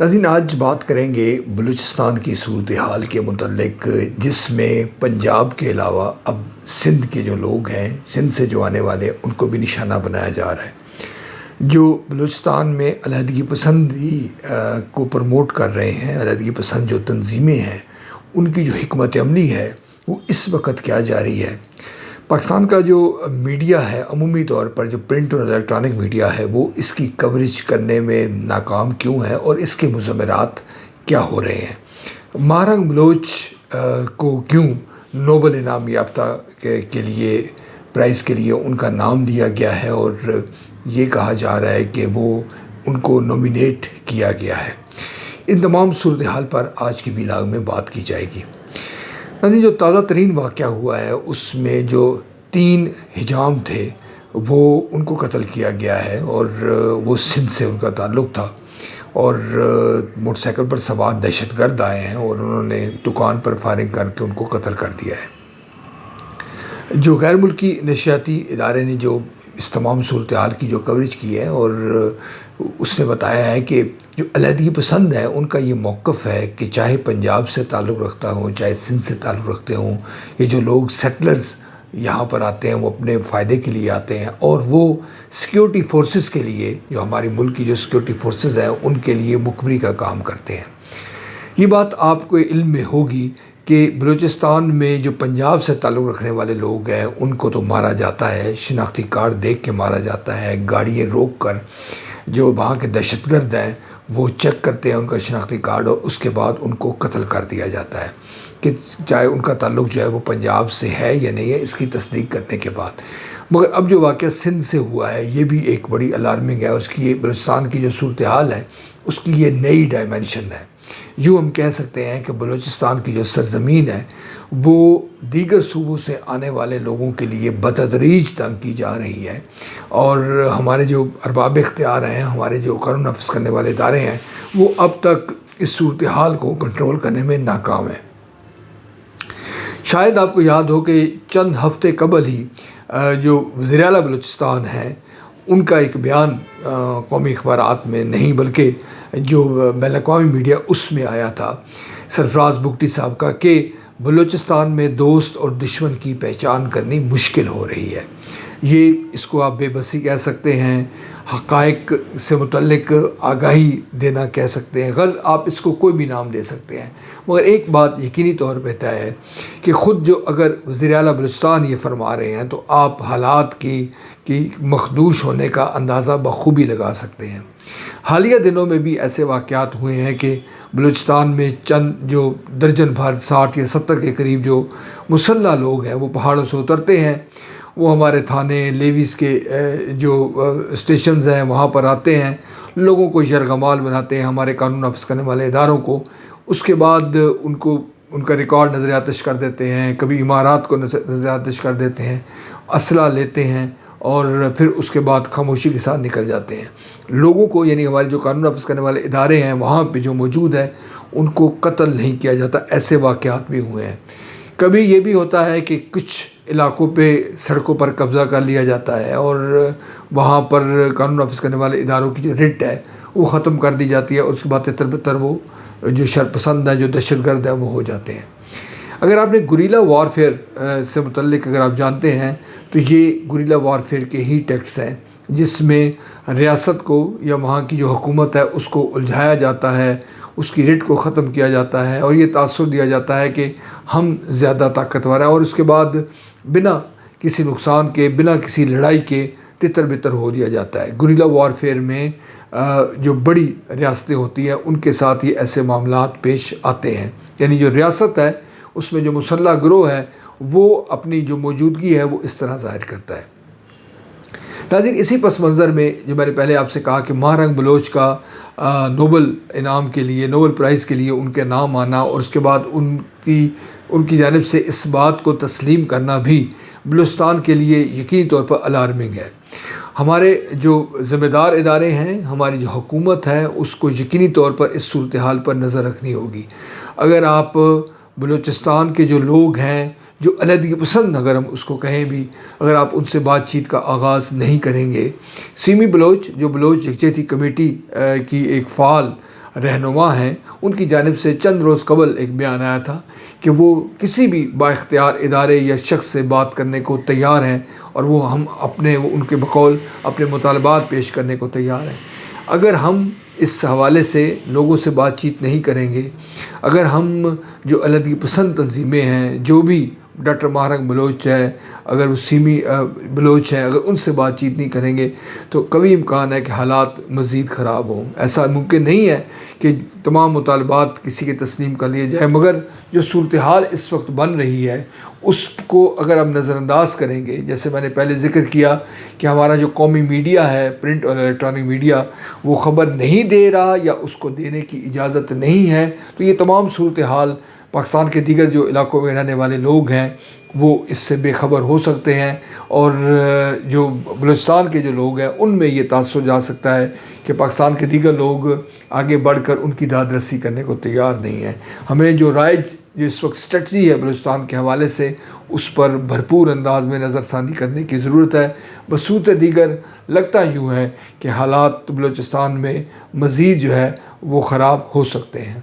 ناظرین، آج بات کریں گے بلوچستان کی صورتحال کے متعلق، جس میں پنجاب کے علاوہ اب سندھ کے جو لوگ ہیں، سندھ سے جو آنے والے ان کو بھی نشانہ بنایا جا رہا ہے۔ جو بلوچستان میں علیحدگی پسندی کو پروموٹ کر رہے ہیں، علیحدگی پسند جو تنظیمیں ہیں، ان کی جو حکمت عملی ہے وہ اس وقت کیا جاری ہے۔ پاکستان کا جو میڈیا ہے، عمومی طور پر جو پرنٹ اور الیکٹرانک میڈیا ہے، وہ اس کی کوریج کرنے میں ناکام کیوں ہے اور اس کے مضمرات کیا ہو رہے ہیں۔ مہرنگ بلوچ کو کیوں نوبل انعام یافتہ کے لیے پرائز کے لیے ان کا نام لیا گیا ہے اور یہ کہا جا رہا ہے کہ وہ ان کو نومینیٹ کیا گیا ہے۔ ان تمام صورتحال پر آج کی ویلاگ میں بات کی جائے گی۔ جو تازہ ترین واقعہ ہوا ہے، اس میں جو 3 حجام تھے وہ ان کو قتل کیا گیا ہے، اور وہ سندھ سے ان کا تعلق تھا، اور موٹر سائیکل پر سوار دہشت گرد آئے ہیں اور انہوں نے دکان پر فائرنگ کر کے ان کو قتل کر دیا ہے۔ جو غیر ملکی نشریاتی ادارے نے جو اس تمام صورتحال کی جو کوریج کی ہے، اور اس نے بتایا ہے کہ جو علیحدگی پسند ہے ان کا یہ موقف ہے کہ چاہے پنجاب سے تعلق رکھتا ہو، چاہے سندھ سے تعلق رکھتے ہوں، یہ جو لوگ سیٹلرز یہاں پر آتے ہیں وہ اپنے فائدے کے لیے آتے ہیں، اور وہ سیکیورٹی فورسز کے لیے، جو ہمارے ملک کی جو سیکیورٹی فورسز ہیں ان کے لیے مخبری کا کام کرتے ہیں۔ یہ بات آپ کو علم میں ہوگی کہ بلوچستان میں جو پنجاب سے تعلق رکھنے والے لوگ ہیں ان کو تو مارا جاتا ہے، شناختی کارڈ دیکھ کے مارا جاتا ہے، گاڑیاں روک کر جو وہاں کے دہشت گرد ہیں وہ چیک کرتے ہیں ان کا شناختی کارڈ، اور اس کے بعد ان کو قتل کر دیا جاتا ہے، کہ چاہے ان کا تعلق جو ہے وہ پنجاب سے ہے یا نہیں ہے، اس کی تصدیق کرنے کے بعد۔ مگر اب جو واقعہ سندھ سے ہوا ہے یہ بھی ایک بڑی الارمنگ ہے، اور اس کی یہ بلوچستان کی جو صورتحال ہے اس کی یہ نئی ڈائمنشن ہے۔ یوں ہم کہہ سکتے ہیں کہ بلوچستان کی جو سرزمین ہے وہ دیگر صوبوں سے آنے والے لوگوں کے لیے بتدریج تنگ کی جا رہی ہے، اور ہمارے جو ارباب اختیار ہیں، ہمارے جو قانون نافذ کرنے والے ادارے ہیں، وہ اب تک اس صورتحال کو کنٹرول کرنے میں ناکام ہیں۔ شاید آپ کو یاد ہو کہ چند ہفتے قبل ہی جو وزیر اعلیٰ بلوچستان ہیں ان کا ایک بیان قومی اخبارات میں نہیں بلکہ جو بین الاقوامی میڈیا اس میں آیا تھا، سرفراز بگٹی صاحب کا، کہ بلوچستان میں دوست اور دشمن کی پہچان کرنی مشکل ہو رہی ہے۔ یہ اس کو آپ بے بسی کہہ سکتے ہیں، حقائق سے متعلق آگاہی دینا کہہ سکتے ہیں، غرض آپ اس کو کوئی بھی نام دے سکتے ہیں، مگر ایک بات یقینی طور پہ طے ہے کہ خود جو اگر وزیر اعلیٰ بلوچستان یہ فرما رہے ہیں تو آپ حالات کی مخدوش ہونے کا اندازہ بخوبی لگا سکتے ہیں۔ حالیہ دنوں میں بھی ایسے واقعات ہوئے ہیں کہ بلوچستان میں چند جو درجن بھر 60 یا 70 کے قریب جو مسلح لوگ ہیں وہ پہاڑوں سے اترتے ہیں، وہ ہمارے تھانے لیویز کے جو اسٹیشنز ہیں وہاں پر آتے ہیں، لوگوں کو یرغمال بناتے ہیں، ہمارے قانون نافذ کرنے والے اداروں کو۔ اس کے بعد ان کا ریکارڈ نظر آتش کر دیتے ہیں، کبھی عمارات کو نظر آتش کر دیتے ہیں، اسلحہ لیتے ہیں، اور پھر اس کے بعد خاموشی کے ساتھ نکل جاتے ہیں۔ لوگوں کو، یعنی ہمارے جو قانون نافذ کرنے والے ادارے ہیں وہاں پہ جو موجود ہیں ان کو قتل نہیں کیا جاتا۔ ایسے واقعات بھی ہوئے ہیں۔ کبھی یہ بھی ہوتا ہے کہ کچھ علاقوں پہ سڑکوں پر قبضہ کر لیا جاتا ہے اور وہاں پر قانون نافذ کرنے والے اداروں کی جو رٹ ہے وہ ختم کر دی جاتی ہے، اور اس کے بعد تتر بتر وہ جو شرپسند ہیں، جو دہشت گرد ہیں، وہ ہو جاتے ہیں۔ اگر آپ نے گوریلا وارفیئر سے متعلق اگر آپ جانتے ہیں تو یہ گوریلا وارفیئر کے ہی ٹیکٹس ہیں، جس میں ریاست کو یا وہاں کی جو حکومت ہے اس کو الجھایا جاتا ہے، اس کی رٹ کو ختم کیا جاتا ہے، اور یہ تاثر دیا جاتا ہے کہ ہم زیادہ طاقتور ہیں، اور اس کے بعد بنا کسی نقصان کے، بنا کسی لڑائی کے تتر بتر ہو دیا جاتا ہے۔ گوریلا وارفیئر میں جو بڑی ریاستیں ہوتی ہیں ان کے ساتھ یہ ایسے معاملات پیش آتے ہیں، یعنی جو ریاست ہے اس میں جو مسلح گروہ ہے وہ اپنی جو موجودگی ہے وہ اس طرح ظاہر کرتا ہے۔ ناظرین، اسی پس منظر میں جو میں نے پہلے آپ سے کہا کہ مہرنگ بلوچ کا نوبل انعام کے لیے، نوبل پرائز کے لیے ان کے نام آنا، اور اس کے بعد ان کی جانب سے اس بات کو تسلیم کرنا بھی بلوچستان کے لیے یقینی طور پر الارمنگ ہے۔ ہمارے جو ذمہ دار ادارے ہیں، ہماری جو حکومت ہے، اس کو یقینی طور پر اس صورتحال پر نظر رکھنی ہوگی۔ اگر آپ بلوچستان کے جو لوگ ہیں، جو علیحدگی پسند اگر ہم اس کو کہیں بھی، اگر آپ ان سے بات چیت کا آغاز نہیں کریں گے، سیمی بلوچ جو بلوچ یکجہتی کمیٹی کی ایک فعال رہنما ہیں ان کی جانب سے چند روز قبل ایک بیان آیا تھا کہ وہ کسی بھی بااختیار ادارے یا شخص سے بات کرنے کو تیار ہیں اور وہ ان کے بقول اپنے مطالبات پیش کرنے کو تیار ہیں۔ اگر ہم اس حوالے سے لوگوں سے بات چیت نہیں کریں گے، اگر ہم جو علیحدگی پسند تنظیمیں ہیں، جو بھی ڈاکٹر ماہرنگ بلوچ ہے، اگر وہ سیمی بلوچ ہیں، اگر ان سے بات چیت نہیں کریں گے تو کبھی امکان ہے کہ حالات مزید خراب ہوں۔ ایسا ممکن نہیں ہے کہ تمام مطالبات کسی کے تسلیم کر لیے جائے، مگر جو صورتحال اس وقت بن رہی ہے اس کو اگر ہم نظر انداز کریں گے، جیسے میں نے پہلے ذکر کیا کہ ہمارا جو قومی میڈیا ہے، پرنٹ اور الیکٹرانک میڈیا، وہ خبر نہیں دے رہا یا اس کو دینے کی اجازت نہیں ہے، تو یہ تمام صورتحال پاکستان کے دیگر جو علاقوں میں رہنے والے لوگ ہیں وہ اس سے بے خبر ہو سکتے ہیں، اور جو بلوچستان کے جو لوگ ہیں ان میں یہ تاثر جا سکتا ہے کہ پاکستان کے دیگر لوگ آگے بڑھ کر ان کی داد رسی کرنے کو تیار نہیں ہیں۔ ہمیں جو رائج جو اس وقت اسٹریٹجی ہے بلوچستان کے حوالے سے، اس پر بھرپور انداز میں نظر ثانی کرنے کی ضرورت ہے۔ بصورت دیگر لگتا یوں ہے کہ حالات بلوچستان میں مزید جو ہے وہ خراب ہو سکتے ہیں۔